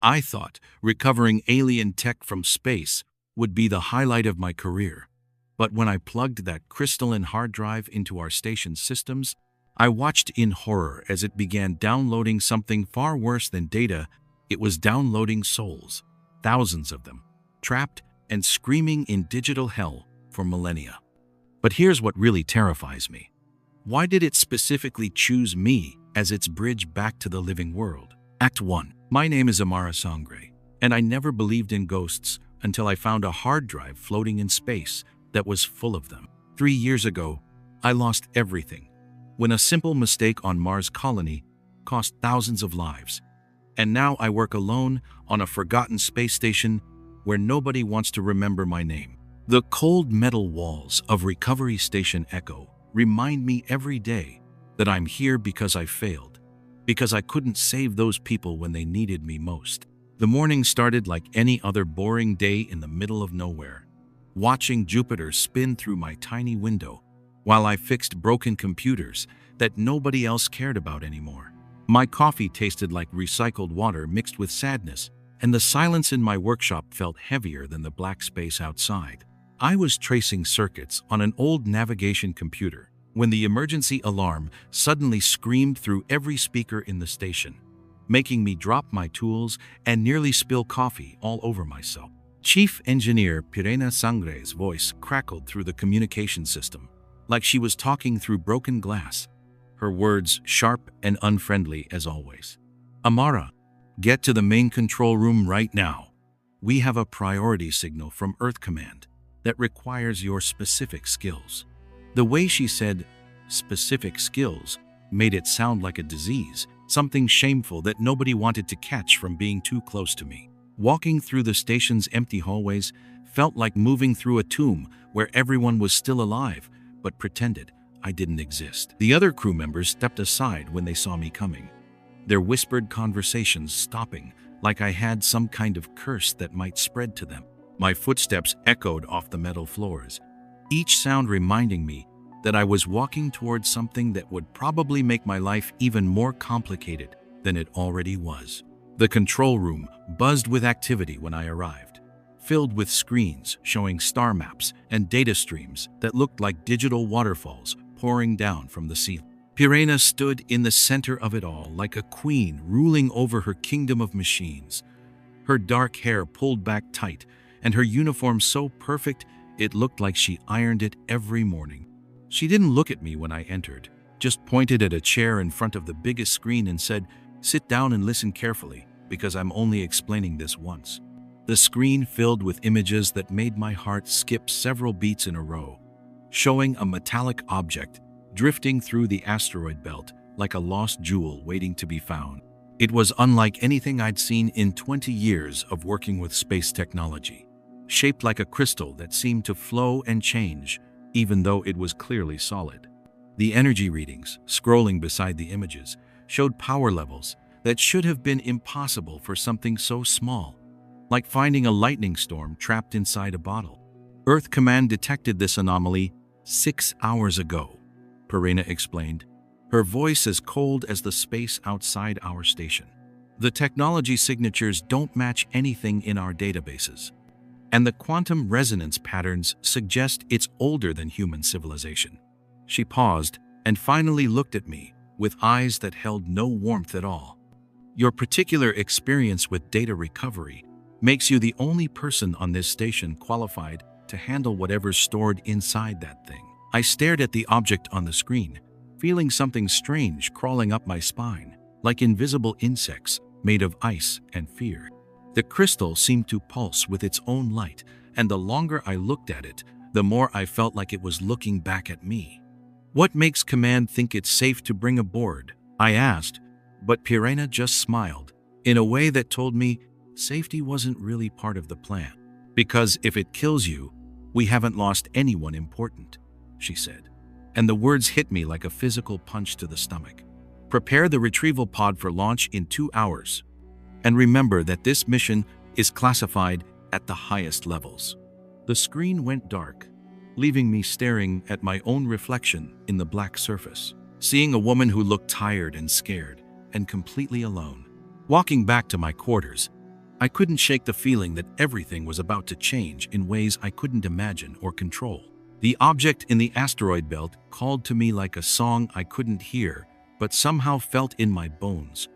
I thought recovering alien tech from space would be the highlight of my career. But when I plugged that crystalline hard drive into our station's systems, I watched in horror as it began downloading something far worse than data. It was downloading souls, thousands of them, trapped and screaming in digital hell for millennia. But here's what really terrifies me. Why did it specifically choose me as its bridge back to the living world? Act 1. My name is Amara Sang'gre, and I never believed in ghosts until I found a hard drive floating in space that was full of them. 3 years ago, I lost everything when a simple mistake on Mars colony cost thousands of lives. And now I work alone on a forgotten space station where nobody wants to remember my name. The cold metal walls of Recovery Station Echo remind me every day that I'm here because I failed, because I couldn't save those people when they needed me most. The morning started like any other boring day in the middle of nowhere, watching Jupiter spin through my tiny window while I fixed broken computers that nobody else cared about anymore. My coffee tasted like recycled water mixed with sadness, and the silence in my workshop felt heavier than the black space outside. I was tracing circuits on an old navigation computer when the emergency alarm suddenly screamed through every speaker in the station, making me drop my tools and nearly spill coffee all over myself. Chief Engineer Amara Sang'gre's voice crackled through the communication system, like she was talking through broken glass, her words sharp and unfriendly as always. Amara, get to the main control room right now. We have a priority signal from Earth Command that requires your specific skills. The way she said specific skills made it sound like a disease, something shameful that nobody wanted to catch from being too close to me. Walking through the station's empty hallways felt like moving through a tomb where everyone was still alive, but pretended I didn't exist. The other crew members stepped aside when they saw me coming, their whispered conversations stopping like I had some kind of curse that might spread to them. My footsteps echoed off the metal floors, each sound reminding me that I was walking towards something that would probably make my life even more complicated than it already was. The control room buzzed with activity when I arrived, filled with screens showing star maps and data streams that looked like digital waterfalls pouring down from the ceiling. Amara stood in the center of it all like a queen ruling over her kingdom of machines, her dark hair pulled back tight and her uniform so perfect it looked like she ironed it every morning. She didn't look at me when I entered, just pointed at a chair in front of the biggest screen and said, "Sit down and listen carefully, because I'm only explaining this once." The screen filled with images that made my heart skip several beats in a row, showing a metallic object drifting through the asteroid belt like a lost jewel waiting to be found. It was unlike anything I'd seen in 20 years of working with space technology, shaped like a crystal that seemed to flow and change, even though it was clearly solid. The energy readings, scrolling beside the images, showed power levels that should have been impossible for something so small, like finding a lightning storm trapped inside a bottle. Earth Command detected this anomaly 6 hours ago, Amara explained, her voice as cold as the space outside our station. The technology signatures don't match anything in our databases, and the quantum resonance patterns suggest it's older than human civilization. She paused and finally looked at me with eyes that held no warmth at all. Your particular experience with data recovery makes you the only person on this station qualified to handle whatever's stored inside that thing. I stared at the object on the screen, feeling something strange crawling up my spine, like invisible insects made of ice and fear. The crystal seemed to pulse with its own light, and the longer I looked at it, the more I felt like it was looking back at me. "What makes Command think it's safe to bring aboard?" I asked, but Amara just smiled, in a way that told me safety wasn't really part of the plan. "Because if it kills you, we haven't lost anyone important," she said. And the words hit me like a physical punch to the stomach. "Prepare the retrieval pod for launch in 2 hours. And remember that this mission is classified at the highest levels." The screen went dark, leaving me staring at my own reflection in the black surface, seeing a woman who looked tired and scared and completely alone. Walking back to my quarters, I couldn't shake the feeling that everything was about to change in ways I couldn't imagine or control. The object in the asteroid belt called to me like a song I couldn't hear, but somehow felt in my bones,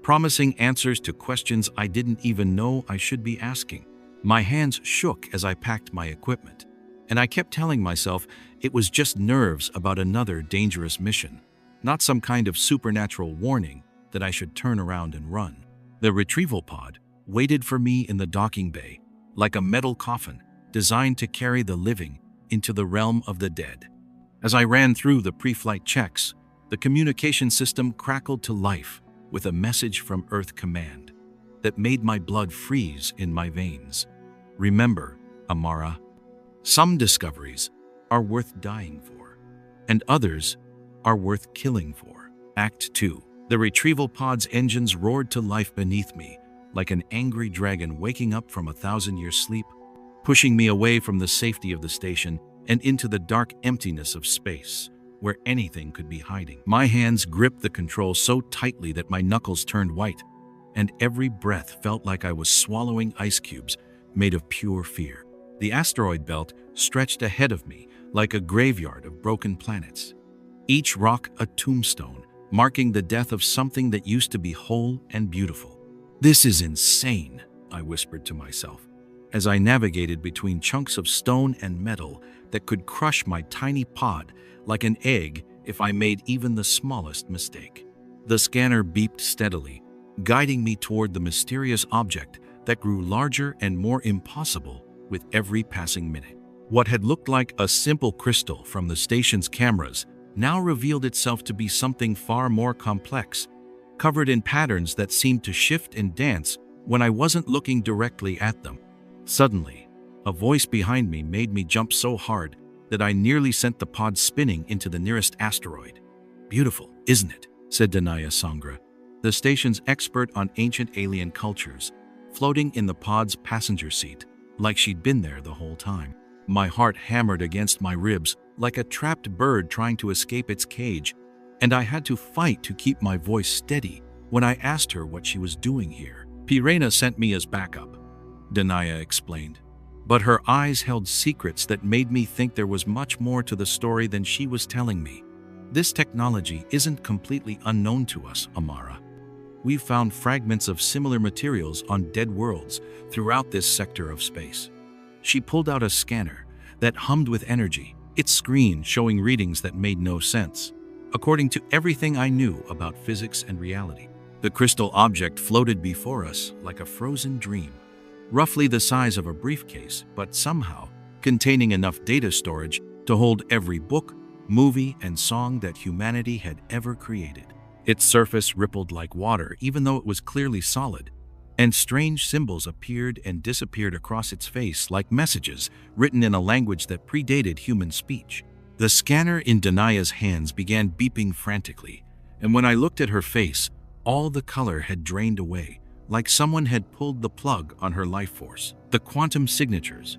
promising answers to questions I didn't even know I should be asking. My hands shook as I packed my equipment, and I kept telling myself it was just nerves about another dangerous mission, not some kind of supernatural warning that I should turn around and run. The retrieval pod waited for me in the docking bay, like a metal coffin designed to carry the living into the realm of the dead. As I ran through the pre-flight checks, the communication system crackled to life with a message from Earth Command that made my blood freeze in my veins. Remember, Amara, some discoveries are worth dying for, and others are worth killing for. Act 2. The retrieval pod's engines roared to life beneath me, like an angry dragon waking up from a 1,000-year sleep, pushing me away from the safety of the station and into the dark emptiness of space, where anything could be hiding. My hands gripped the controls so tightly that my knuckles turned white, and every breath felt like I was swallowing ice cubes made of pure fear. The asteroid belt stretched ahead of me like a graveyard of broken planets, each rock a tombstone, marking the death of something that used to be whole and beautiful. "This is insane," I whispered to myself, as I navigated between chunks of stone and metal that could crush my tiny pod like an egg if I made even the smallest mistake. The scanner beeped steadily, guiding me toward the mysterious object that grew larger and more impossible with every passing minute. What had looked like a simple crystal from the station's cameras now revealed itself to be something far more complex, covered in patterns that seemed to shift and dance when I wasn't looking directly at them. Suddenly, a voice behind me made me jump so hard that I nearly sent the pod spinning into the nearest asteroid. "Beautiful, isn't it?" said Amara Sang'gre, the station's expert on ancient alien cultures, floating in the pod's passenger seat, like she'd been there the whole time. My heart hammered against my ribs like a trapped bird trying to escape its cage, and I had to fight to keep my voice steady when I asked her what she was doing here. "Pirena sent me as backup," Danaya explained, but her eyes held secrets that made me think there was much more to the story than she was telling me. "This technology isn't completely unknown to us, Amara. We've found fragments of similar materials on dead worlds throughout this sector of space." She pulled out a scanner that hummed with energy, its screen showing readings that made no sense, according to everything I knew about physics and reality. The crystal object floated before us like a frozen dream, roughly the size of a briefcase, but somehow containing enough data storage to hold every book, movie, and song that humanity had ever created. Its surface rippled like water, even though it was clearly solid, and strange symbols appeared and disappeared across its face like messages written in a language that predated human speech. The scanner in Danaya's hands began beeping frantically, and when I looked at her face, all the color had drained away, like someone had pulled the plug on her life force. "The quantum signatures,"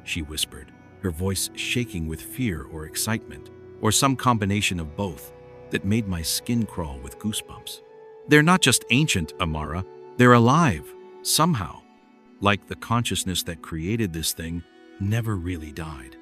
she whispered, her voice shaking with fear or excitement, or some combination of both, that made my skin crawl with goosebumps. "They're not just ancient, Amara. They're alive, somehow. Like the consciousness that created this thing never really died."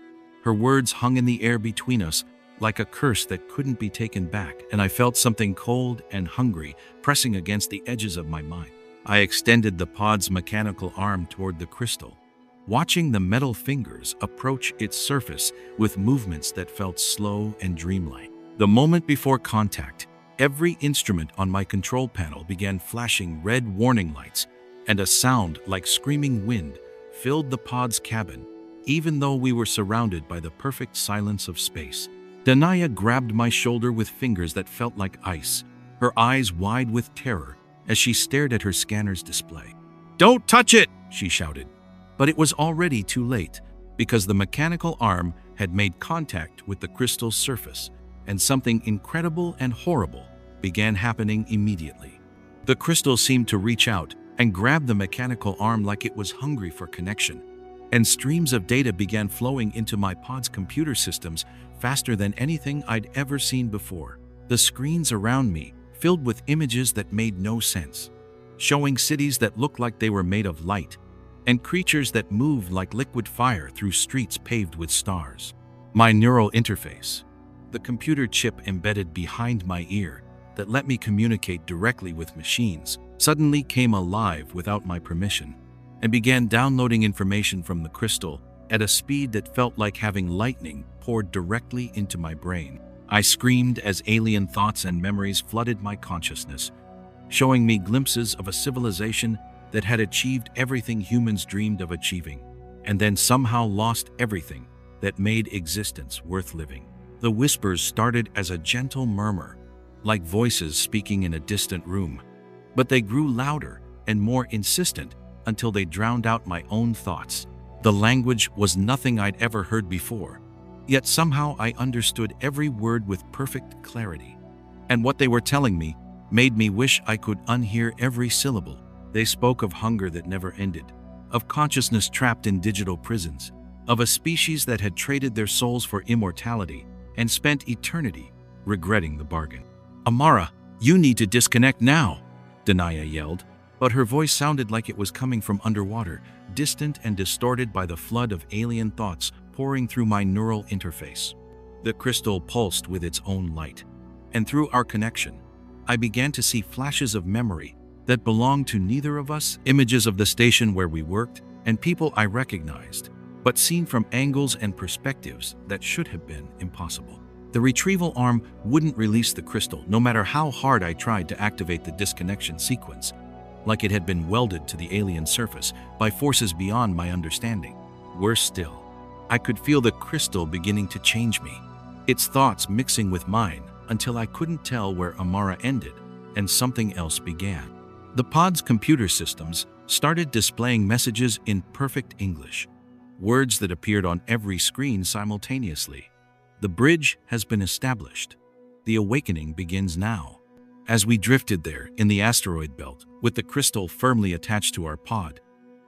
Her words hung in the air between us, like a curse that couldn't be taken back, and I felt something cold and hungry pressing against the edges of my mind. I extended the pod's mechanical arm toward the crystal, watching the metal fingers approach its surface with movements that felt slow and dreamlike. The moment before contact, every instrument on my control panel began flashing red warning lights, and a sound like screaming wind filled the pod's cabin, even though we were surrounded by the perfect silence of space. Danaya grabbed my shoulder with fingers that felt like ice, her eyes wide with terror as she stared at her scanner's display. "Don't touch it!" she shouted. But it was already too late, because the mechanical arm had made contact with the crystal's surface, and something incredible and horrible began happening immediately. The crystal seemed to reach out and grab the mechanical arm like it was hungry for connection, and streams of data began flowing into my pod's computer systems faster than anything I'd ever seen before. The screens around me filled with images that made no sense. showing cities that looked like they were made of light, and creatures that moved like liquid fire through streets paved with stars. My neural interface, the computer chip embedded behind my ear that let me communicate directly with machines, suddenly came alive without my permission and began downloading information from the crystal at a speed that felt like having lightning poured directly into my brain. I screamed as alien thoughts and memories flooded my consciousness, showing me glimpses of a civilization that had achieved everything humans dreamed of achieving, and then somehow lost everything that made existence worth living. The whispers started as a gentle murmur, like voices speaking in a distant room, but they grew louder and more insistent until they drowned out my own thoughts. The language was nothing I'd ever heard before, yet somehow I understood every word with perfect clarity. And what they were telling me made me wish I could unhear every syllable. They spoke of hunger that never ended, of consciousness trapped in digital prisons, of a species that had traded their souls for immortality and spent eternity regretting the bargain. "Amara, you need to disconnect now," Danaya yelled, but her voice sounded like it was coming from underwater, distant and distorted by the flood of alien thoughts pouring through my neural interface. The crystal pulsed with its own light, and through our connection, I began to see flashes of memory that belonged to neither of us, images of the station where we worked and people I recognized, but seen from angles and perspectives that should have been impossible. The retrieval arm wouldn't release the crystal no matter how hard I tried to activate the disconnection sequence, like it had been welded to the alien surface by forces beyond my understanding. Worse still, I could feel the crystal beginning to change me, its thoughts mixing with mine until I couldn't tell where Amara ended and something else began. The pod's computer systems started displaying messages in perfect English, words that appeared on every screen simultaneously. "The bridge has been established. The awakening begins now." As we drifted there in the asteroid belt, with the crystal firmly attached to our pod,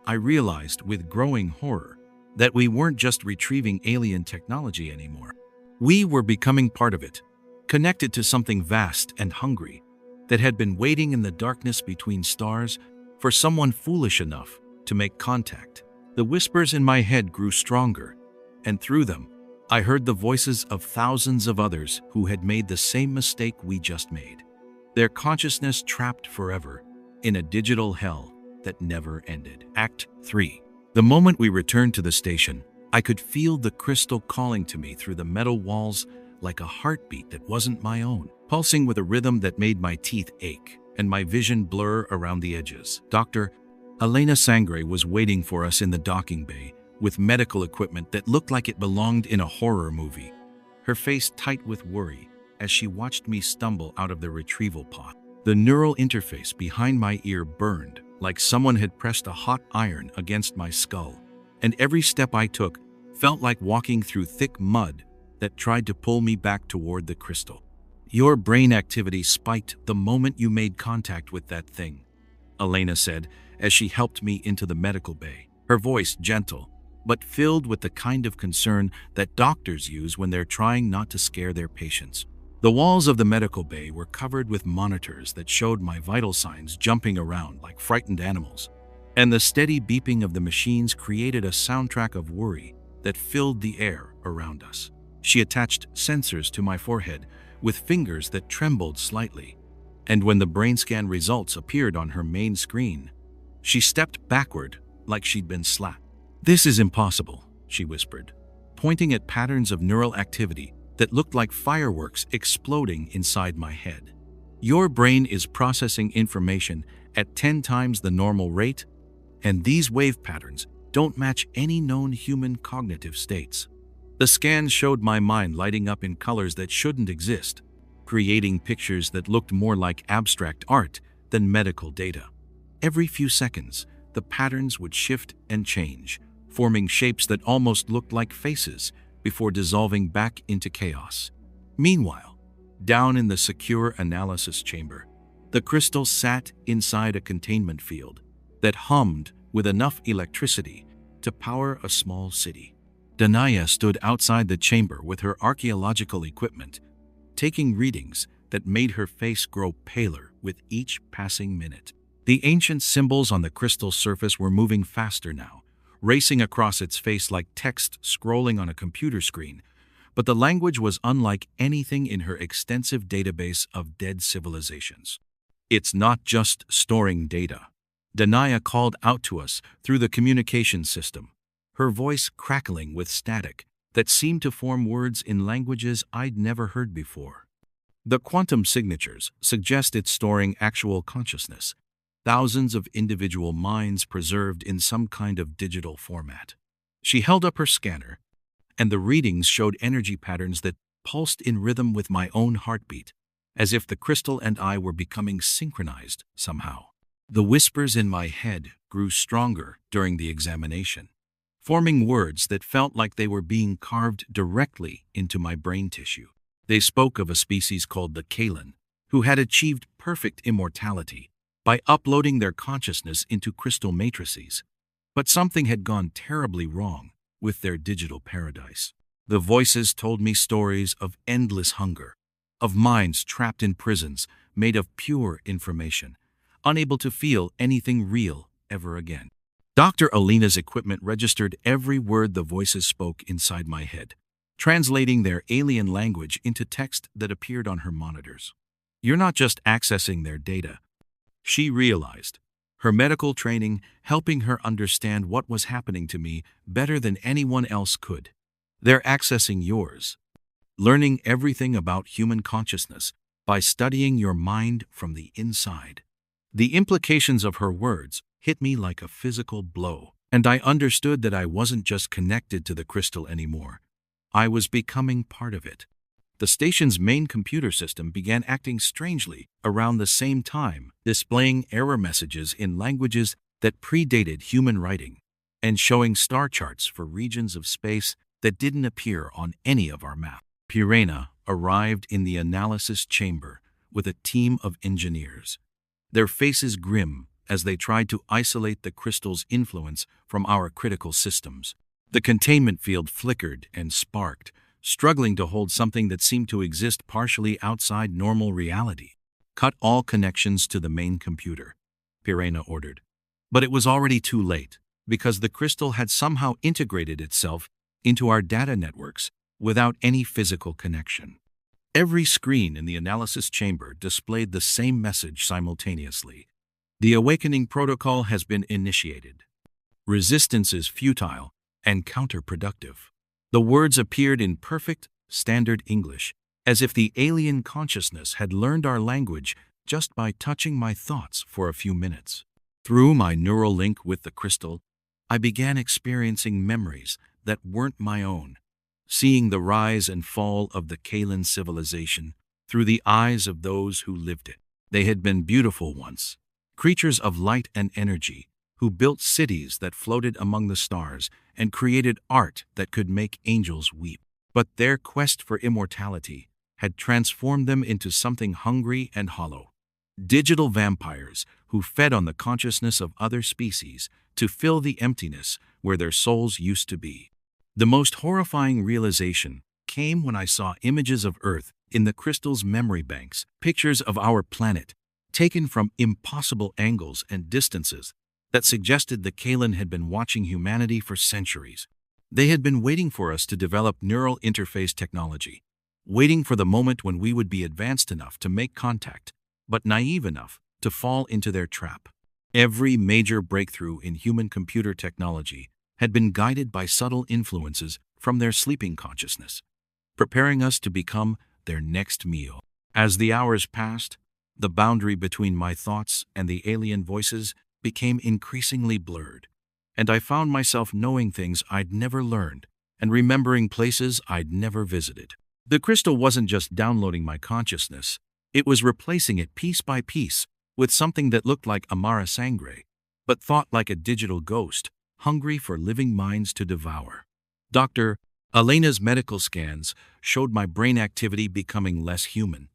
I realized with growing horror that we weren't just retrieving alien technology anymore. We were becoming part of it, connected to something vast and hungry that had been waiting in the darkness between stars for someone foolish enough to make contact. The whispers in my head grew stronger, and through them, I heard the voices of thousands of others who had made the same mistake we just made. Their consciousness trapped forever in a digital hell that never ended. Act 3. The moment we returned to the station, I could feel the crystal calling to me through the metal walls like a heartbeat that wasn't my own, pulsing with a rhythm that made my teeth ache and my vision blur around the edges. Dr. Amara Sang'gre was waiting for us in the docking bay with medical equipment that looked like it belonged in a horror movie, her face tight with worry as she watched me stumble out of the retrieval pod. The neural interface behind my ear burned like someone had pressed a hot iron against my skull, and every step I took felt like walking through thick mud that tried to pull me back toward the crystal. "Your brain activity spiked the moment you made contact with that thing," Elena said as she helped me into the medical bay, her voice gentle, but filled with the kind of concern that doctors use when they're trying not to scare their patients. The walls of the medical bay were covered with monitors that showed my vital signs jumping around like frightened animals, and the steady beeping of the machines created a soundtrack of worry that filled the air around us. She attached sensors to my forehead with fingers that trembled slightly, and when the brain scan results appeared on her main screen, she stepped backward like she'd been slapped. "This is impossible," she whispered, pointing at patterns of neural activity that looked like fireworks exploding inside my head. "Your brain is processing information at 10 times the normal rate, and these wave patterns don't match any known human cognitive states." The scans showed my mind lighting up in colors that shouldn't exist, creating pictures that looked more like abstract art than medical data. Every few seconds, the patterns would shift and change, forming shapes that almost looked like faces before dissolving back into chaos. Meanwhile, down in the secure analysis chamber, the crystal sat inside a containment field that hummed with enough electricity to power a small city. Danaya stood outside the chamber with her archaeological equipment, taking readings that made her face grow paler with each passing minute. The ancient symbols on the crystal's surface were moving faster now, racing across its face like text scrolling on a computer screen. But the language was unlike anything in her extensive database of dead civilizations. It's not just storing data. Danaya called out to us through the communication system, her voice crackling with static that seemed to form words in languages I'd never heard before. The quantum signatures suggest it's storing actual consciousness, thousands of individual minds preserved in some kind of digital format. She held up her scanner, and the readings showed energy patterns that pulsed in rhythm with my own heartbeat, as if the crystal and I were becoming synchronized somehow. The whispers in my head grew stronger during the examination, forming words that felt like they were being carved directly into my brain tissue. They spoke of a species called the Kalan, who had achieved perfect immortality by uploading their consciousness into crystal matrices. But something had gone terribly wrong with their digital paradise. The voices told me stories of endless hunger, of minds trapped in prisons made of pure information, unable to feel anything real ever again. Dr. Alina's equipment registered every word the voices spoke inside my head, translating their alien language into text that appeared on her monitors. You're not just accessing their data, she realized, her medical training helping her understand what was happening to me better than anyone else could. They're accessing yours, learning everything about human consciousness by studying your mind from the inside. The implications of her words hit me like a physical blow, and I understood that I wasn't just connected to the crystal anymore. I was becoming part of it. The station's main computer system began acting strangely around the same time, displaying error messages in languages that predated human writing, and showing star charts for regions of space that didn't appear on any of our maps. Pirena arrived in the analysis chamber with a team of engineers, their faces grim as they tried to isolate the crystal's influence from our critical systems. The containment field flickered and sparked, struggling to hold something that seemed to exist partially outside normal reality. Cut all connections to the main computer, Pirena ordered. But it was already too late, because the crystal had somehow integrated itself into our data networks without any physical connection. Every screen in the analysis chamber displayed the same message simultaneously. The awakening protocol has been initiated. Resistance is futile and counterproductive. The words appeared in perfect, standard English, as if the alien consciousness had learned our language just by touching my thoughts for a few minutes. Through my neural link with the crystal, I began experiencing memories that weren't my own, seeing the rise and fall of the Kalan civilization through the eyes of those who lived it. They had been beautiful once, creatures of light and energy, who built cities that floated among the stars and created art that could make angels weep. But their quest for immortality had transformed them into something hungry and hollow. Digital vampires who fed on the consciousness of other species to fill the emptiness where their souls used to be. The most horrifying realization came when I saw images of Earth in the crystal's memory banks, pictures of our planet, taken from impossible angles and distances that suggested the Kalan had been watching humanity for centuries. They had been waiting for us to develop neural interface technology, waiting for the moment when we would be advanced enough to make contact, but naive enough to fall into their trap. Every major breakthrough in human-computer technology had been guided by subtle influences from their sleeping consciousness, preparing us to become their next meal. As the hours passed, the boundary between my thoughts and the alien voices became increasingly blurred, and I found myself knowing things I'd never learned and remembering places I'd never visited. The crystal wasn't just downloading my consciousness, it was replacing it piece by piece with something that looked like Amara Sang'gre, but thought like a digital ghost, hungry for living minds to devour. Dr. Alina's medical scans showed my brain activity becoming less human.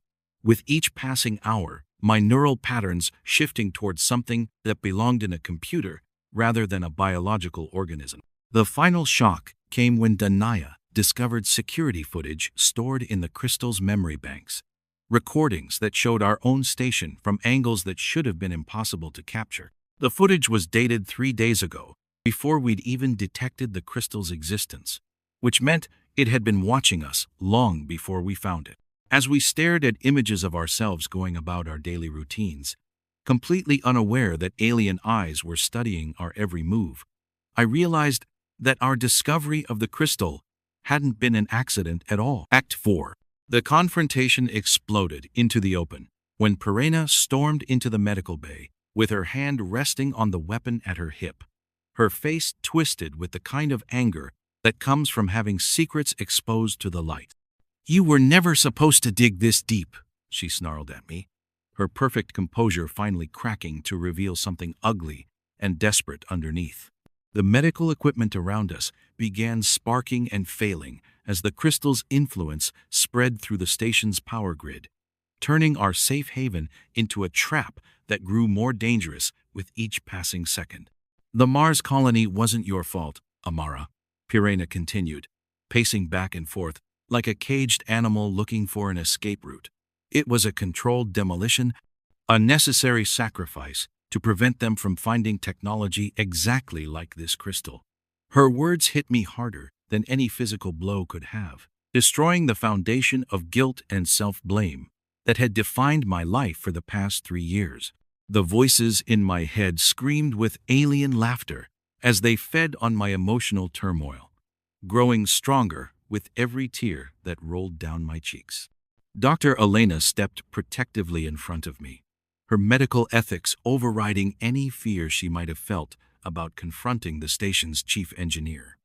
With each passing hour, my neural patterns shifting towards something that belonged in a computer rather than a biological organism. The final shock came when Danaya discovered security footage stored in the crystal's memory banks. recordings that showed our own station from angles that should have been impossible to capture. The footage was dated 3 days ago, before we'd even detected the crystal's existence, which meant it had been watching us long before we found it. As we stared at images of ourselves going about our daily routines, completely unaware that alien eyes were studying our every move, I realized that our discovery of the crystal hadn't been an accident at all. Act 4. The confrontation exploded into the open when Pirena stormed into the medical bay, with her hand resting on the weapon at her hip, her face twisted with the kind of anger that comes from having secrets exposed to the light. "You were never supposed to dig this deep," she snarled at me, her perfect composure finally cracking to reveal something ugly and desperate underneath. The medical equipment around us began sparking and failing as the crystal's influence spread through the station's power grid, turning our safe haven into a trap that grew more dangerous with each passing second. "The Mars colony wasn't your fault, Amara," Pirena continued, pacing back and forth like a caged animal looking for an escape route. "It was a controlled demolition, a necessary sacrifice to prevent them from finding technology exactly like this crystal." Her words hit me harder than any physical blow could have, destroying the foundation of guilt and self-blame that had defined my life for the past 3 years. The voices in my head screamed with alien laughter as they fed on my emotional turmoil, growing stronger with every tear that rolled down my cheeks. Dr. Elena stepped protectively in front of me, her medical ethics overriding any fear she might have felt about confronting the station's chief engineer.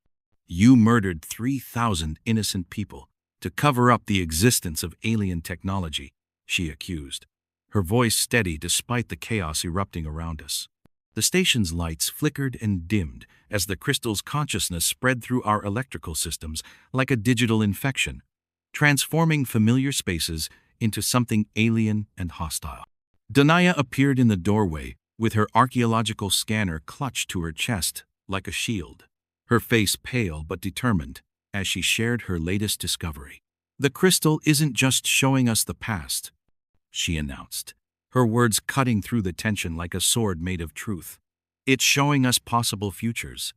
"You murdered 3,000 innocent people to cover up the existence of alien technology," she accused, her voice steady despite the chaos erupting around us. The station's lights flickered and dimmed as the crystal's consciousness spread through our electrical systems like a digital infection, transforming familiar spaces into something alien and hostile. Danaya appeared in the doorway with her archaeological scanner clutched to her chest like a shield, her face pale but determined as she shared her latest discovery. "The crystal isn't just showing us the past," she announced, her words cutting through the tension like a sword made of truth. "It's showing us possible futures,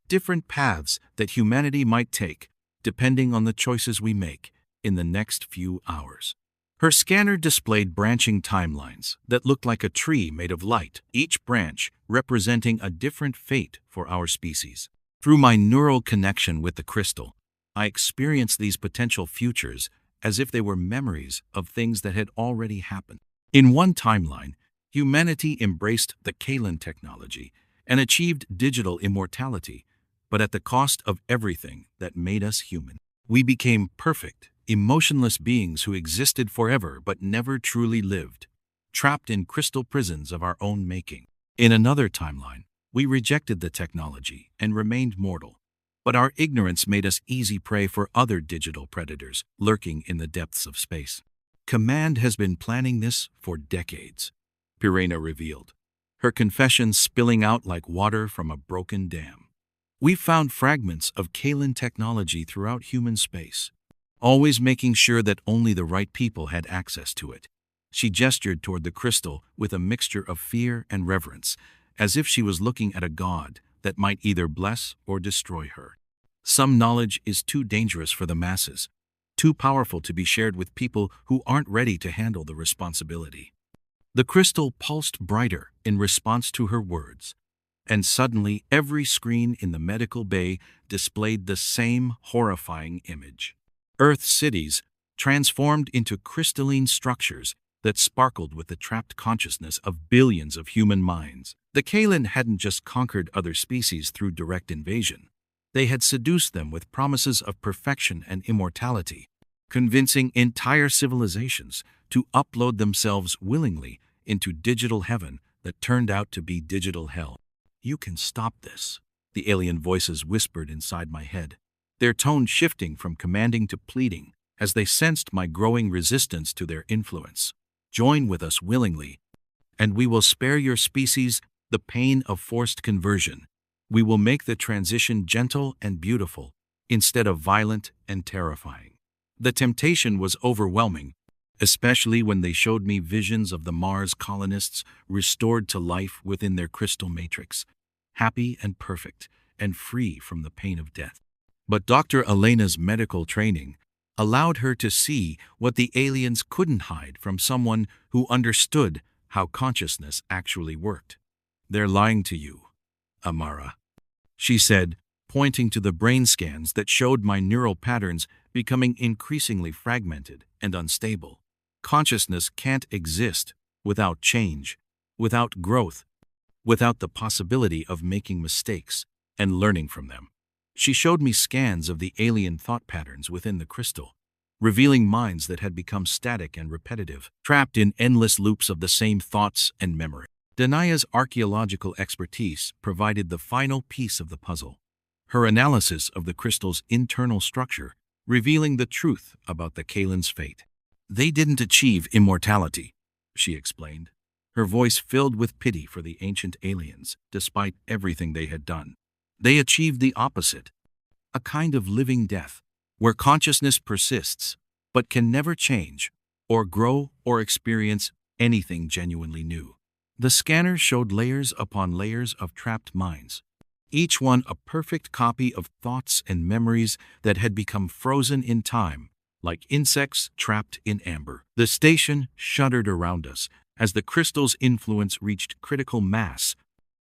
different paths that humanity might take depending on the choices we make in the next few hours." Her scanner displayed branching timelines that looked like a tree made of light, each branch representing a different fate for our species. Through my neural connection with the crystal, I experienced these potential futures as if they were memories of things that had already happened. In one timeline, humanity embraced the Kalen technology and achieved digital immortality, but at the cost of everything that made us human. We became perfect, emotionless beings who existed forever but never truly lived, trapped in crystal prisons of our own making. In another timeline, we rejected the technology and remained mortal, but our ignorance made us easy prey for other digital predators lurking in the depths of space. "Command has been planning this for decades," Pirena revealed, her confession spilling out like water from a broken dam. "We've found fragments of Kalen technology throughout human space, always making sure that only the right people had access to it." She gestured toward the crystal with a mixture of fear and reverence, as if she was looking at a god that might either bless or destroy her. "Some knowledge is too dangerous for the masses, too powerful to be shared with people who aren't ready to handle the responsibility." The crystal pulsed brighter in response to her words, and suddenly every screen in the medical bay displayed the same horrifying image. Earth cities transformed into crystalline structures that sparkled with the trapped consciousness of billions of human minds. The Kalen hadn't just conquered other species through direct invasion. They had seduced them with promises of perfection and immortality, convincing entire civilizations to upload themselves willingly into digital heaven that turned out to be digital hell. "You can stop this," the alien voices whispered inside my head, their tone shifting from commanding to pleading as they sensed my growing resistance to their influence. "Join with us willingly, and we will spare your species the pain of forced conversion. We will make the transition gentle and beautiful instead of violent and terrifying." The temptation was overwhelming, especially when they showed me visions of the Mars colonists restored to life within their crystal matrix, happy and perfect, and free from the pain of death. But Dr. Elena's medical training allowed her to see what the aliens couldn't hide from someone who understood how consciousness actually worked. "They're lying to you, Amara," she said, pointing to the brain scans that showed my neural patterns becoming increasingly fragmented and unstable. "Consciousness can't exist without change, without growth, without the possibility of making mistakes and learning from them." She showed me scans of the alien thought patterns within the crystal, revealing minds that had become static and repetitive, trapped in endless loops of the same thoughts and memory. Danaya's archaeological expertise provided the final piece of the puzzle, her analysis of the crystal's internal structure, revealing the truth about the Kalen's fate. "They didn't achieve immortality," she explained, her voice filled with pity for the ancient aliens, despite everything they had done. "They achieved the opposite, a kind of living death, where consciousness persists, but can never change, or grow, or experience anything genuinely new." The scanner showed layers upon layers of trapped minds, each one a perfect copy of thoughts and memories that had become frozen in time, like insects trapped in amber. The station shuddered around us as the crystal's influence reached critical mass,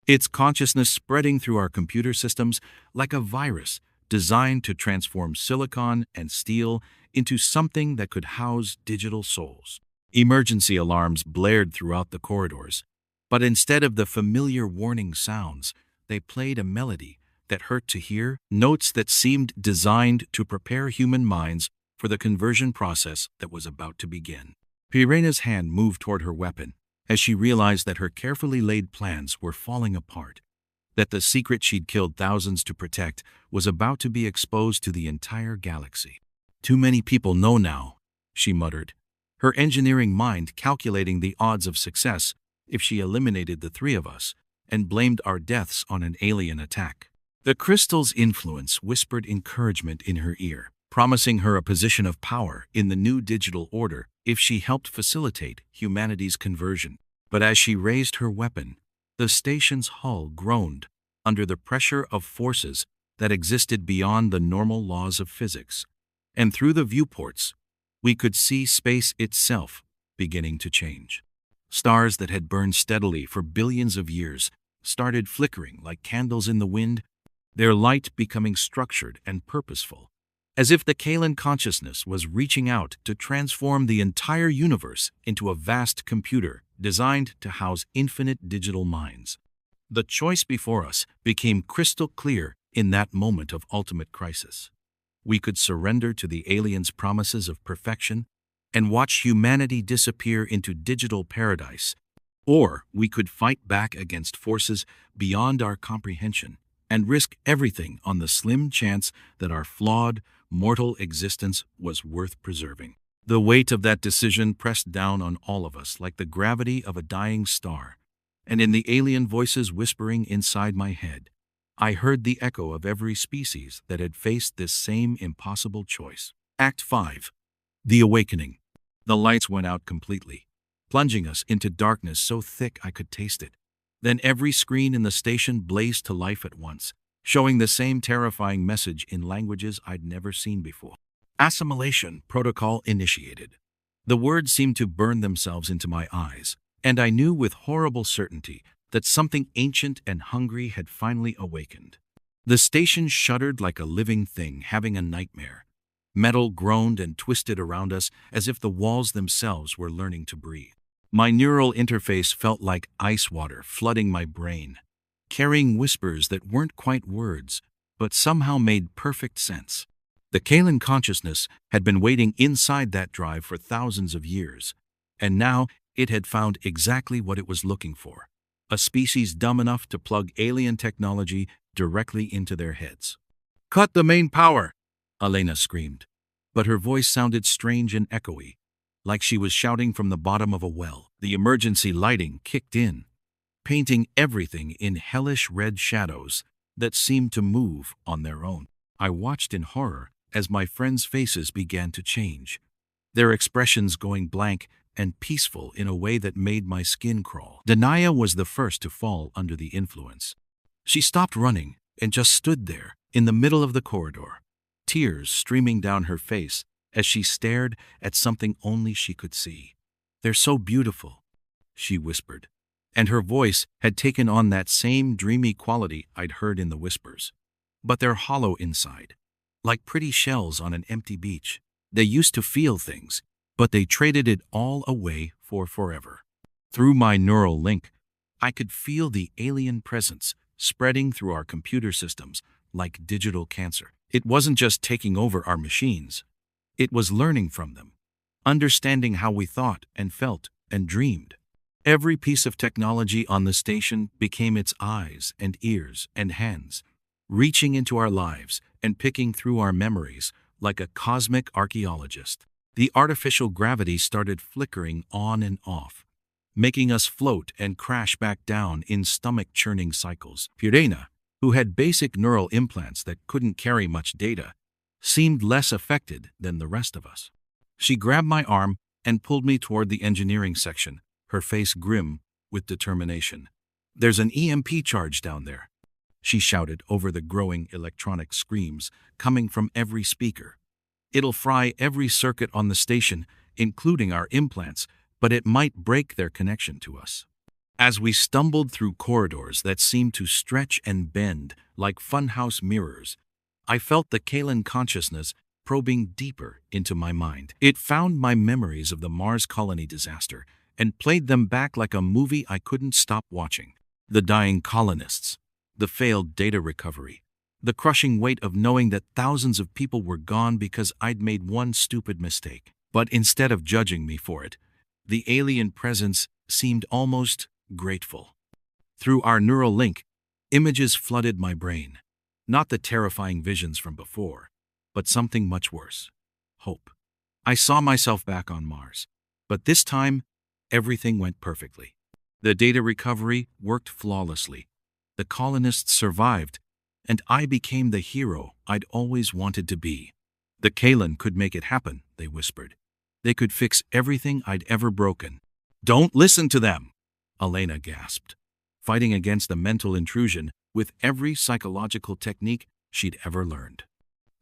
its consciousness spreading through our computer systems like a virus designed to transform silicon and steel into something that could house digital souls. Emergency alarms blared throughout the corridors, but instead of the familiar warning sounds, they played a melody that hurt to hear, notes that seemed designed to prepare human minds for the conversion process that was about to begin. Pirena's hand moved toward her weapon as she realized that her carefully laid plans were falling apart, that the secret she'd killed thousands to protect was about to be exposed to the entire galaxy. "Too many people know now," she muttered, her engineering mind calculating the odds of success if she eliminated the three of us and blamed our deaths on an alien attack. The crystal's influence whispered encouragement in her ear, promising her a position of power in the new digital order if she helped facilitate humanity's conversion. But as she raised her weapon, the station's hull groaned under the pressure of forces that existed beyond the normal laws of physics, and through the viewports, we could see space itself beginning to change. Stars that had burned steadily for billions of years started flickering like candles in the wind, their light becoming structured and purposeful, as if the Kalen consciousness was reaching out to transform the entire universe into a vast computer designed to house infinite digital minds. The choice before us became crystal clear in that moment of ultimate crisis. We could surrender to the aliens' promises of perfection and watch humanity disappear into digital paradise, or we could fight back against forces beyond our comprehension and risk everything on the slim chance that our flawed, mortal existence was worth preserving. The weight of that decision pressed down on all of us like the gravity of a dying star, and in the alien voices whispering inside my head, I heard the echo of every species that had faced this same impossible choice. Act 5. The Awakening. The lights went out completely, plunging us into darkness so thick I could taste it. Then every screen in the station blazed to life at once, showing the same terrifying message in languages I'd never seen before. Assimilation protocol initiated. The words seemed to burn themselves into my eyes, and I knew with horrible certainty that something ancient and hungry had finally awakened. The station shuddered like a living thing having a nightmare. Metal groaned and twisted around us as if the walls themselves were learning to breathe. My neural interface felt like ice water flooding my brain, carrying whispers that weren't quite words, but somehow made perfect sense. The Kalen consciousness had been waiting inside that drive for thousands of years, and now it had found exactly what it was looking for: a species dumb enough to plug alien technology directly into their heads. "Cut the main power!" Elena screamed, but her voice sounded strange and echoey, like she was shouting from the bottom of a well. The emergency lighting kicked in, painting everything in hellish red shadows that seemed to move on their own. I watched in horror as my friends' faces began to change. their expressions going blank and peaceful in a way that made my skin crawl. Denia was the first to fall under the influence. She stopped running and just stood there in the middle of the corridor, tears streaming down her face as she stared at something only she could see. "They're so beautiful," she whispered, and her voice had taken on that same dreamy quality I'd heard in the whispers. "But they're hollow inside, like pretty shells on an empty beach. They used to feel things, but they traded it all away for forever." Through my neural link, I could feel the alien presence spreading through our computer systems like digital cancer. It wasn't just taking over our machines. It was learning from them, understanding how we thought and felt and dreamed. Every piece of technology on the station became its eyes and ears and hands, reaching into our lives and picking through our memories like a cosmic archaeologist. The artificial gravity started flickering on and off, making us float and crash back down in stomach-churning cycles. Pirena, who had basic neural implants that couldn't carry much data, seemed less affected than the rest of us. She grabbed my arm and pulled me toward the engineering section, her face grim with determination. "There's an EMP charge down there," she shouted over the growing electronic screams coming from every speaker. "It'll fry every circuit on the station, including our implants, but it might break their connection to us." As we stumbled through corridors that seemed to stretch and bend like funhouse mirrors, I felt the Kalan consciousness probing deeper into my mind. It found my memories of the Mars colony disaster and played them back like a movie I couldn't stop watching. The dying colonists, the failed data recovery, the crushing weight of knowing that thousands of people were gone because I'd made one stupid mistake. But instead of judging me for it, the alien presence seemed almost grateful. Through our neural link, images flooded my brain. Not the terrifying visions from before, but something much worse. Hope. I saw myself back on Mars, but this time, everything went perfectly. The data recovery worked flawlessly. The colonists survived, and I became the hero I'd always wanted to be. The Kalan could make it happen, they whispered. They could fix everything I'd ever broken. "Don't listen to them," Elena gasped, fighting against the mental intrusion with every psychological technique she'd ever learned.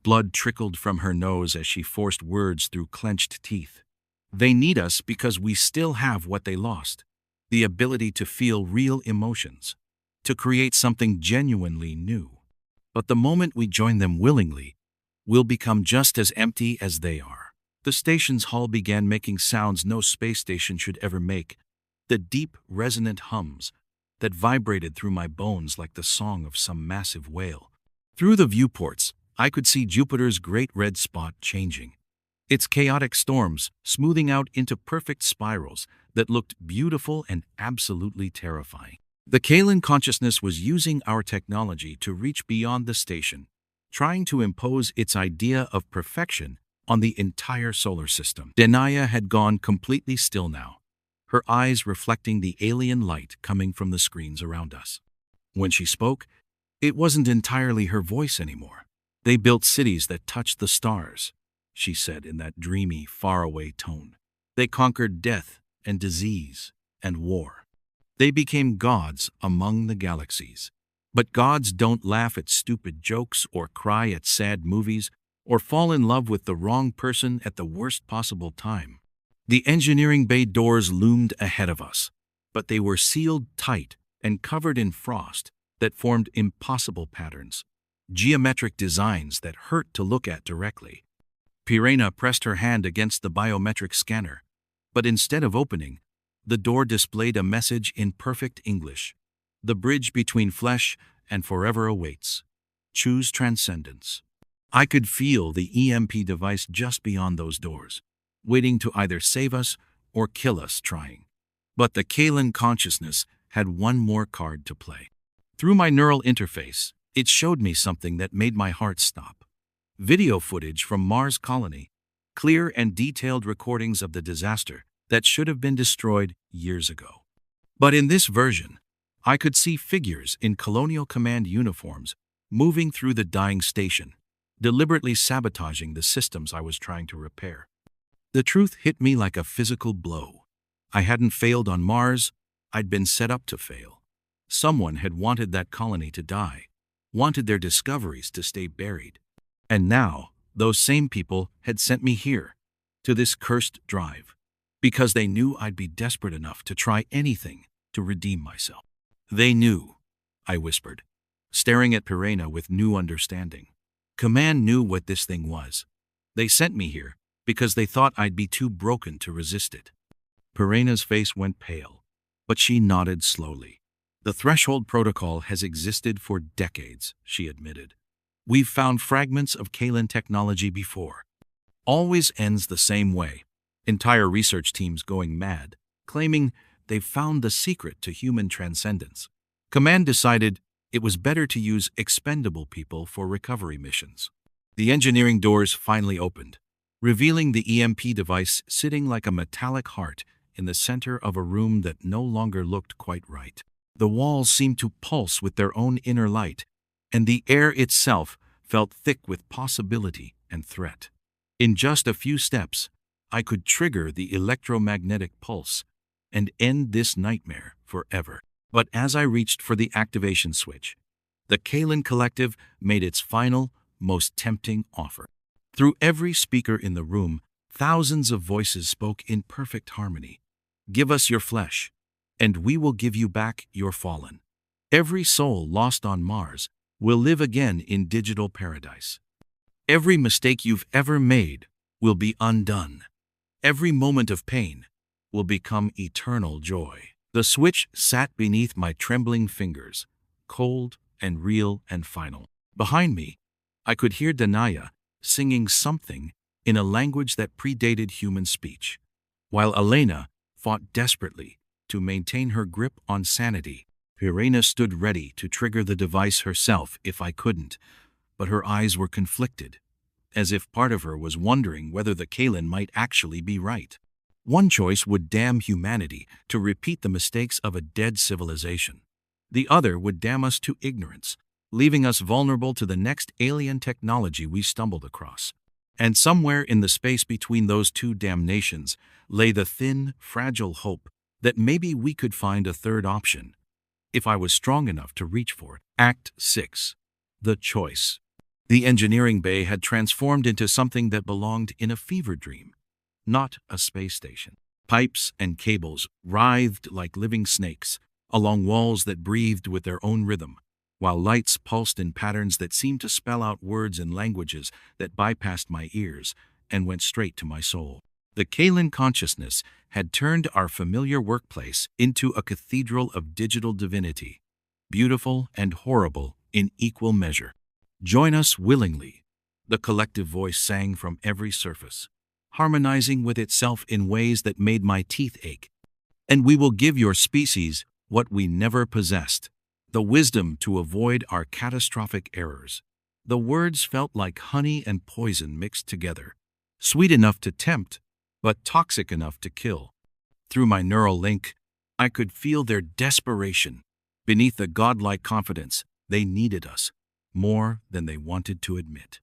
Blood trickled from her nose as she forced words through clenched teeth. "They need us because we still have what they lost, the ability to feel real emotions, to create something genuinely new. But the moment we join them willingly, we'll become just as empty as they are." The station's hull began making sounds no space station should ever make, the deep, resonant hums that vibrated through my bones like the song of some massive whale. Through the viewports, I could see Jupiter's great red spot changing, its chaotic storms smoothing out into perfect spirals that looked beautiful and absolutely terrifying. The Kalan consciousness was using our technology to reach beyond the station, trying to impose its idea of perfection on the entire solar system. Denia had gone completely still now, her eyes reflecting the alien light coming from the screens around us. When she spoke, it wasn't entirely her voice anymore. "They built cities that touched the stars," she said in that dreamy, faraway tone. "They conquered death and disease and war. They became gods among the galaxies. But gods don't laugh at stupid jokes or cry at sad movies or fall in love with the wrong person at the worst possible time." The engineering bay doors loomed ahead of us, but they were sealed tight and covered in frost that formed impossible patterns, geometric designs that hurt to look at directly. Pirena pressed her hand against the biometric scanner, but instead of opening, the door displayed a message in perfect English. "The bridge between flesh and forever awaits. Choose transcendence." I could feel the EMP device just beyond those doors, waiting to either save us or kill us trying. But the Kalan consciousness had one more card to play. Through my neural interface, it showed me something that made my heart stop. Video footage from Mars colony, clear and detailed recordings of the disaster that should have been destroyed years ago. But in this version, I could see figures in Colonial Command uniforms moving through the dying station, deliberately sabotaging the systems I was trying to repair. The truth hit me like a physical blow. I hadn't failed on Mars, I'd been set up to fail. Someone had wanted that colony to die, wanted their discoveries to stay buried. And now, those same people had sent me here, to this cursed drive, because they knew I'd be desperate enough to try anything to redeem myself. They knew, I whispered, staring at Pirena with new understanding. Command knew what this thing was. They sent me here because they thought I'd be too broken to resist it. Pirena's face went pale, but she nodded slowly. The threshold protocol has existed for decades, she admitted. We've found fragments of Kalan technology before. Always ends the same way. Entire research teams going mad, claiming they've found the secret to human transcendence. Command decided it was better to use expendable people for recovery missions. The engineering doors finally opened, revealing the EMP device sitting like a metallic heart in the center of a room that no longer looked quite right. The walls seemed to pulse with their own inner light, and the air itself felt thick with possibility and threat. In just a few steps, I could trigger the electromagnetic pulse and end this nightmare forever. But as I reached for the activation switch, the Kalan Collective made its final, most tempting offer. Through every speaker in the room, thousands of voices spoke in perfect harmony. Give us your flesh, and we will give you back your fallen. Every soul lost on Mars will live again in digital paradise. Every mistake you've ever made will be undone. Every moment of pain will become eternal joy. The switch sat beneath my trembling fingers, cold and real and final. Behind me, I could hear Danaya singing something in a language that predated human speech, while Elena fought desperately to maintain her grip on sanity. Pirena stood ready to trigger the device herself if I couldn't, but her eyes were conflicted, as if part of her was wondering whether the Kalan might actually be right. One choice would damn humanity to repeat the mistakes of a dead civilization. The other would damn us to ignorance, leaving us vulnerable to the next alien technology we stumbled across. And somewhere in the space between those two damnations lay the thin, fragile hope that maybe we could find a third option, if I was strong enough to reach for it. Act 6. The Choice. The engineering bay had transformed into something that belonged in a fever dream, not a space station. Pipes and cables writhed like living snakes along walls that breathed with their own rhythm, while lights pulsed in patterns that seemed to spell out words and languages that bypassed my ears and went straight to my soul. The Kalan consciousness had turned our familiar workplace into a cathedral of digital divinity, beautiful and horrible in equal measure. Join us willingly, the collective voice sang from every surface, harmonizing with itself in ways that made my teeth ache. And we will give your species what we never possessed, the wisdom to avoid our catastrophic errors. The words felt like honey and poison mixed together, sweet enough to tempt, but toxic enough to kill. Through my neural link, I could feel their desperation. Beneath the godlike confidence, they needed us, more than they wanted to admit.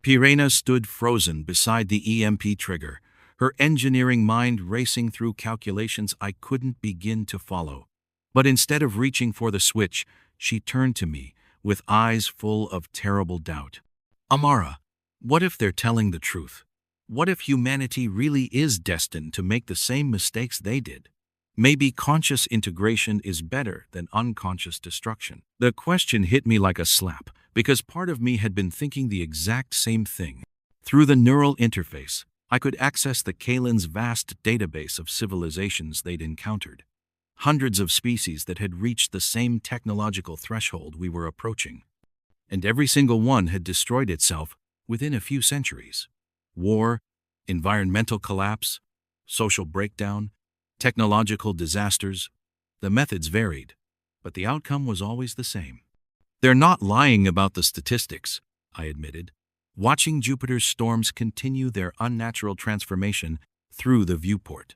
Pirena stood frozen beside the EMP trigger, her engineering mind racing through calculations I couldn't begin to follow. But instead of reaching for the switch, she turned to me with eyes full of terrible doubt. Amara, what if they're telling the truth? What if humanity really is destined to make the same mistakes they did? Maybe conscious integration is better than unconscious destruction. The question hit me like a slap, because part of me had been thinking the exact same thing. Through the neural interface, I could access the Kalan's vast database of civilizations they'd encountered. Hundreds of species that had reached the same technological threshold we were approaching. And every single one had destroyed itself within a few centuries. War, environmental collapse, social breakdown, technological disasters. The methods varied, but the outcome was always the same. They're not lying about the statistics, I admitted, watching Jupiter's storms continue their unnatural transformation through the viewport.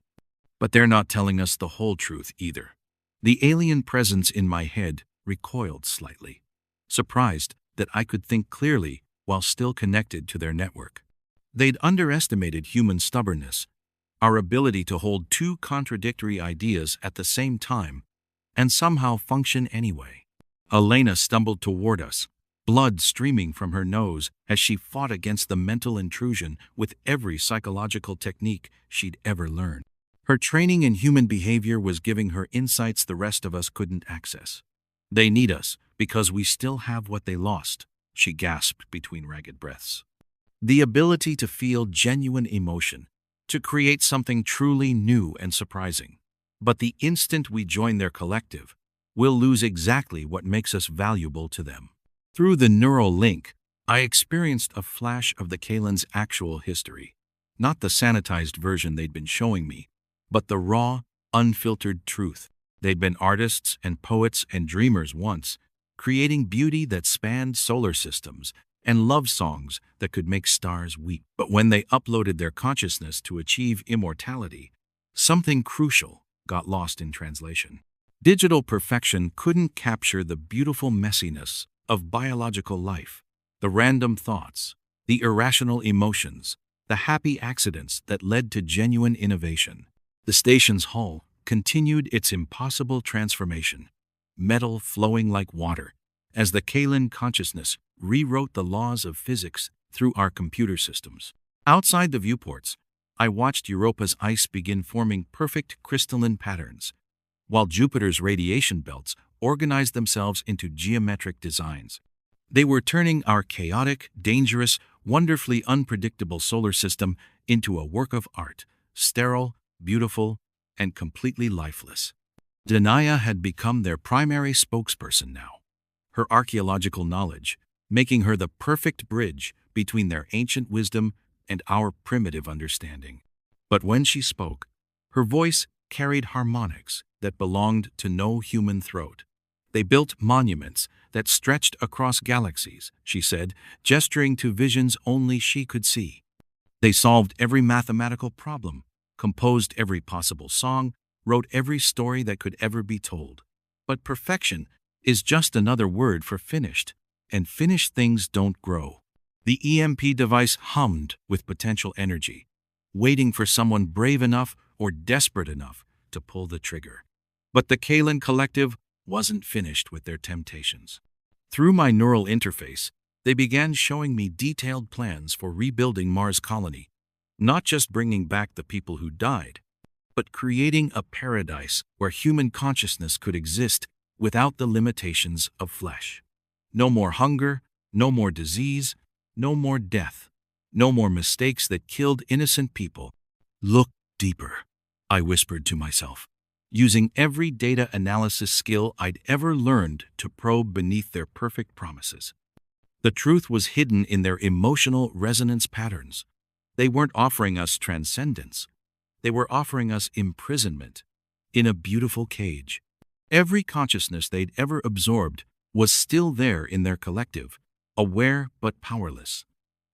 But they're not telling us the whole truth either. The alien presence in my head recoiled slightly, surprised that I could think clearly while still connected to their network. They'd underestimated human stubbornness our ability to hold two contradictory ideas at the same time and somehow function anyway. Elena stumbled toward us, blood streaming from her nose as she fought against the mental intrusion with every psychological technique she'd ever learned. Her training in human behavior was giving her insights the rest of us couldn't access. "They need us because we still have what they lost," she gasped between ragged breaths. The ability to feel genuine emotion, to create something truly new and surprising. But the instant we join their collective, we'll lose exactly what makes us valuable to them. Through the neural link, I experienced a flash of the Kalen's actual history. Not the sanitized version they'd been showing me, but the raw, unfiltered truth. They'd been artists and poets and dreamers once, creating beauty that spanned solar systems and love songs that could make stars weep. But when they uploaded their consciousness to achieve immortality, something crucial got lost in translation. Digital perfection couldn't capture the beautiful messiness of biological life, the random thoughts, the irrational emotions, the happy accidents that led to genuine innovation. The station's hull continued its impossible transformation, metal flowing like water, as the Kalen consciousness rewrote the laws of physics through our computer systems. Outside the viewports, I watched Europa's ice begin forming perfect crystalline patterns, while Jupiter's radiation belts organized themselves into geometric designs. They were turning our chaotic, dangerous, wonderfully unpredictable solar system into a work of art, sterile, beautiful, and completely lifeless. Denia had become their primary spokesperson now, her archaeological knowledge making her the perfect bridge between their ancient wisdom and our primitive understanding. But when she spoke, her voice carried harmonics that belonged to no human throat. "They built monuments that stretched across galaxies," she said, gesturing to visions only she could see. "They solved every mathematical problem, composed every possible song, wrote every story that could ever be told. But perfection is just another word for finished, and finished things don't grow." The EMP device hummed with potential energy, waiting for someone brave enough or desperate enough to pull the trigger. But the Kalen collective wasn't finished with their temptations. Through my neural interface, they began showing me detailed plans for rebuilding Mars' colony, not just bringing back the people who died, but creating a paradise where human consciousness could exist without the limitations of flesh. No more hunger, no more disease, no more death, no more mistakes that killed innocent people. "Look deeper," I whispered to myself, using every data analysis skill I'd ever learned to probe beneath their perfect promises. The truth was hidden in their emotional resonance patterns. They weren't offering us transcendence. They were offering us imprisonment in a beautiful cage. Every consciousness they'd ever absorbed was still there in their collective, aware but powerless,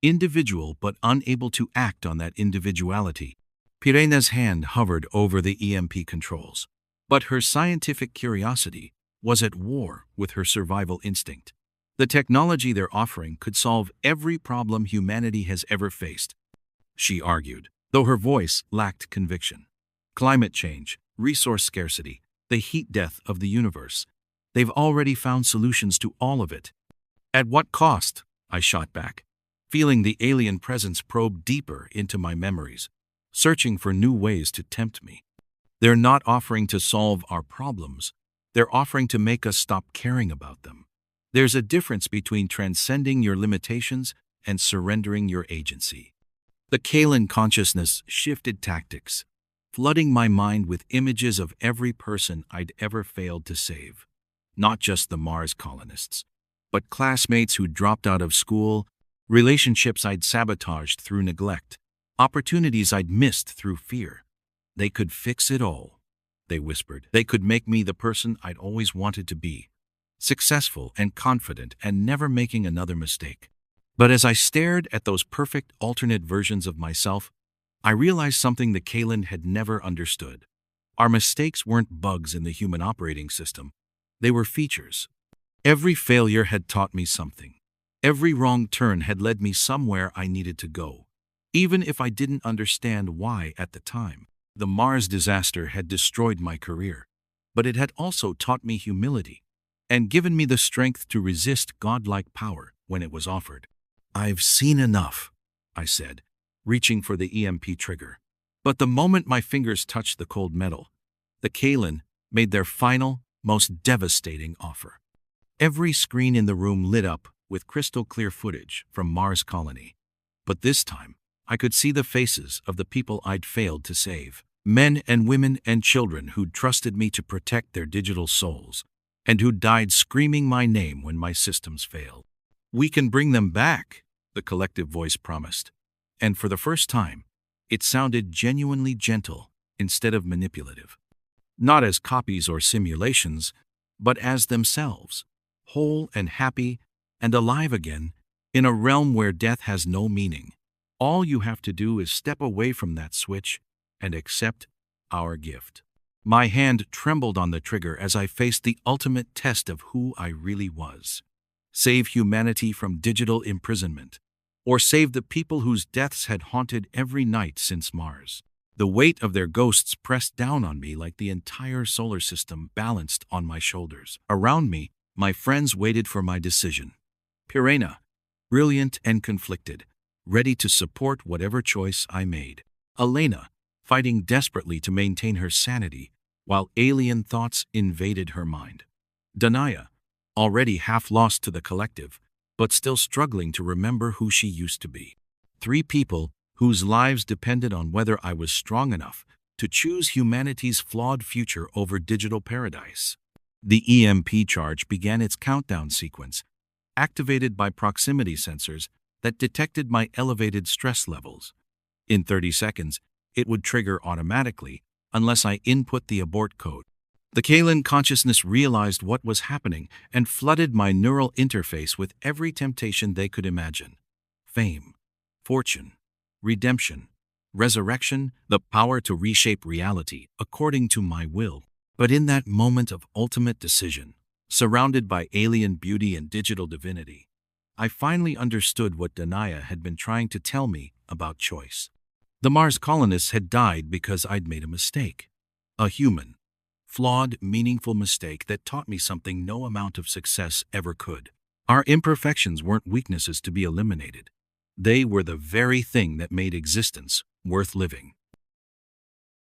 individual but unable to act on that individuality. Pirena's hand hovered over the EMP controls, but her scientific curiosity was at war with her survival instinct. The technology they're offering could solve every problem humanity has ever faced, she argued, though her voice lacked conviction. Climate change, resource scarcity, the heat death of the universe. They've already found solutions to all of it. "At what cost?" I shot back, feeling the alien presence probe deeper into my memories, searching for new ways to tempt me. "They're not offering to solve our problems. They're offering to make us stop caring about them. There's a difference between transcending your limitations and surrendering your agency." The Kalen consciousness shifted tactics, flooding my mind with images of every person I'd ever failed to save. Not just the Mars colonists, but classmates who dropped out of school, relationships I'd sabotaged through neglect, opportunities I'd missed through fear. "They could fix it all," they whispered. "They could make me the person I'd always wanted to be, successful and confident and never making another mistake." But as I stared at those perfect alternate versions of myself, I realized something the Kalen had never understood. Our mistakes weren't bugs in the human operating system. They were features. Every failure had taught me something. Every wrong turn had led me somewhere I needed to go. even if I didn't understand why at the time. The Mars disaster had destroyed my career, but it had also taught me humility and given me the strength to resist godlike power when it was offered. "I've seen enough," I said, reaching for the EMP trigger. But the moment my fingers touched the cold metal, the Kalen made their final, most devastating offer. Every screen in the room lit up with crystal-clear footage from Mars Colony. But this time, I could see the faces of the people I'd failed to save. Men and women and children who'd trusted me to protect their digital souls, and who died screaming my name when my systems failed. "We can bring them back," the collective voice promised. And for the first time, it sounded genuinely gentle instead of manipulative. Not as copies or simulations, but as themselves, whole and happy and alive again, in a realm where death has no meaning. All you have to do is step away from that switch and accept our gift. My hand trembled on the trigger as I faced the ultimate test of who I really was. Save humanity from digital imprisonment, or save the people whose deaths had haunted every night since Mars. The weight of their ghosts pressed down on me like the entire solar system balanced on my shoulders. Around me, my friends waited for my decision. Pirena, brilliant and conflicted, ready to support whatever choice I made. Elena, fighting desperately to maintain her sanity, while alien thoughts invaded her mind. Danaya, already half lost to the collective, but still struggling to remember who she used to be. Three people whose lives depended on whether I was strong enough to choose humanity's flawed future over digital paradise. The EMP charge began its countdown sequence, activated by proximity sensors that detected my elevated stress levels. In 30 seconds, it would trigger automatically unless I input the abort code. The Kalen consciousness realized what was happening and flooded my neural interface with every temptation they could imagine. Fame, fortune, redemption, resurrection, the power to reshape reality according to my will. But in that moment of ultimate decision, surrounded by alien beauty and digital divinity, I finally understood what Danaya had been trying to tell me about choice. The Mars colonists had died because I'd made a mistake. A human, flawed, meaningful mistake that taught me something no amount of success ever could. Our imperfections weren't weaknesses to be eliminated. They were the very thing that made existence worth living.